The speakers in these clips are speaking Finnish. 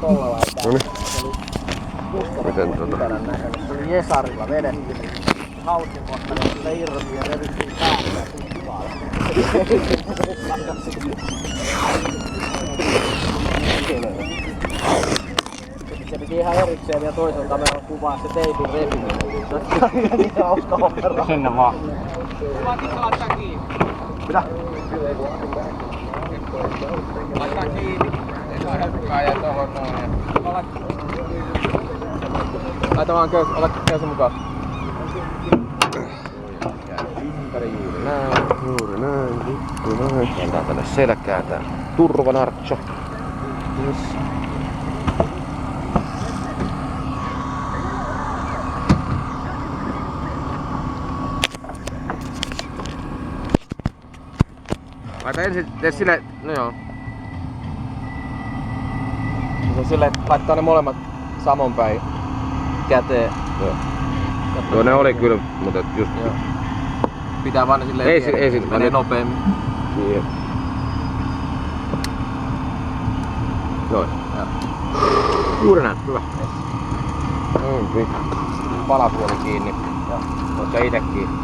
Tolla lailla. Noniin. Miten Se oli Jesarilla vedetty. Hausin kohta, niin sillä irrosi ja revittiin päälle ja tukkaalle. Se piti ihan erikseen vielä toisen kameran kuvaa se teipin repiminen. Se oli niin hauska opera. Sinne vaan. Kuvatitko laittaa kiinni? Mitä? Laittaa kiinni. Mä jää tohon noin. Laita vaan köysi mukaan. Ympäri näin. Juuri näin, vittu näin. Kääntää tänne selkään tää turvanartso. Yes. Laita ensin tee sille, no joo. Se silleen, että laittaa ne molemmat samoin päin käteen. Joo, ne oli kyllä, mutta just... Joo. Pitää vaan ne silleen Ei sit menee nopeammin. Niin. Noin. Joo. Juuri näin, hyvä. Noin vittu. Palapuoli kiinni. Joo. Ootko ite kiinni?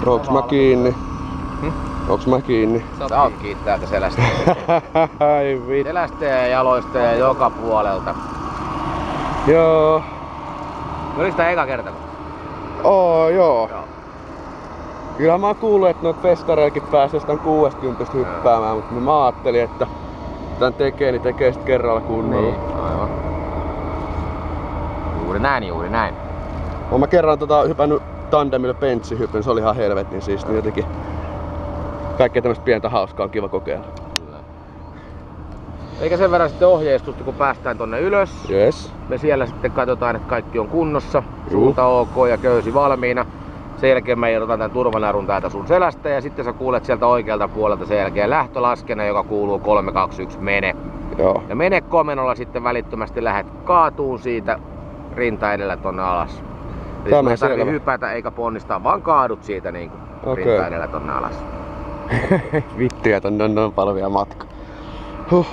Onks mä kiinni? Onks mä kiinni? Sä oot kiinni täältä selästä. Ai vittu. Selästä ja jaloista ja joka puolelta. Joo. Olis tää eka kerta? Joo. Joo. Kyllähän mä oon kuullut, että noit festareillakin pääsee sitä 60 hyppäämään, mutta mä ajattelin, että tän tekee sit kerralla kunnolla. Niin, aivan. Juuri näin. Oon mä kerran hypännyt tandemille benchihypyn, se oli ihan helvetin siisti. Jotenkin kaikkea tämmöstä pientä hauskaa on kiva kokeilla. Kyllä. Eikä sen verran sitten ohjeistusta, kun päästään tonne ylös. Yes. Me siellä sitten katsotaan, että kaikki on kunnossa, suunta ok ja köysi valmiina. Sen jälkeen me irrotan tän turvanarun täältä sun selästä ja sitten sä kuulet sieltä oikealta puolelta sen jälkeen lähtölaskena, joka kuuluu 3, 2, 1, mene. Joo. Ja mene komennolla sitten välittömästi lähet kaatuun siitä rinta edellä tonne alas. Eli sun ei tarvii hypätä eikä ponnistaa, vaan kaadut siitä niinku rinta edellä tonne alas. Vittuja, tonne on noin paljon vielä matka.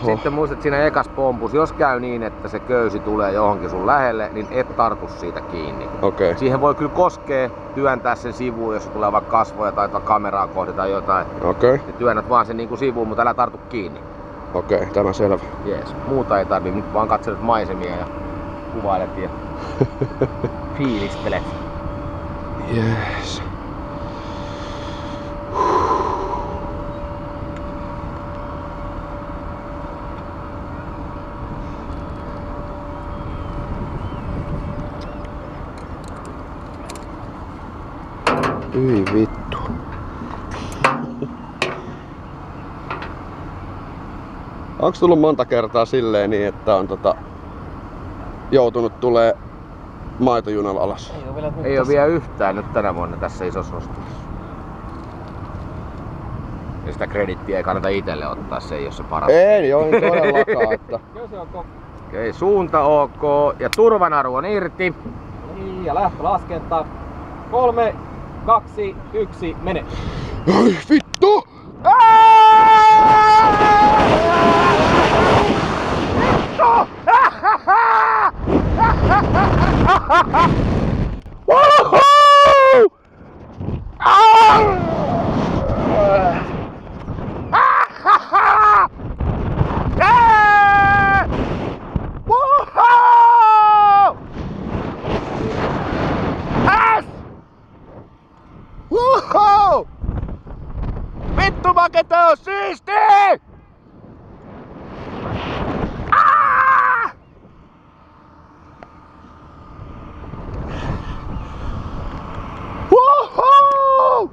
Sitten muistat siinä ekas pompus, jos käy niin, että se köysi tulee johonkin sun lähelle, niin et tartu siitä kiinni. Okei. Siihen voi kyllä koskea, työntää sen sivuun, jos tulee vaikka kasvoja tai kameraa kohti tai jotain. Okei. Ja työnnät vaan sen niinku sivuun, mutta älä tartu kiinni. Okei, tämä selvä. Jees. Muuta ei tarvii, nyt vaan katselet maisemia ja kuvailet ja fiilistelet. Jees. Hyi vittu. Onks tullut monta kertaa silleen niin, että on joutunut tulee maitojunalla alas? Ei oo vielä yhtään nyt tänä vuonna tässä isossa ostossa. Ja sitä kredittiä ei kannata itelle ottaa, se ei oo se paras. Ei todellakaan, että... Okei, suunta ok ja turvanaru on irti. Niin, ja lähtölaskenta. 3, 2, 1, mene! Ai vittu! Vittu maketa on siisti! Woohoo!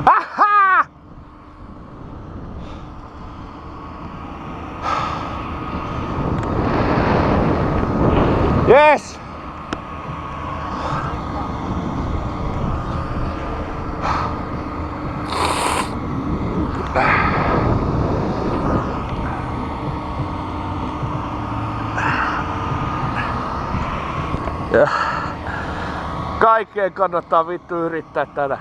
Aha! Yes! Ja kaikkeen kannattaa vittu yrittää tätä.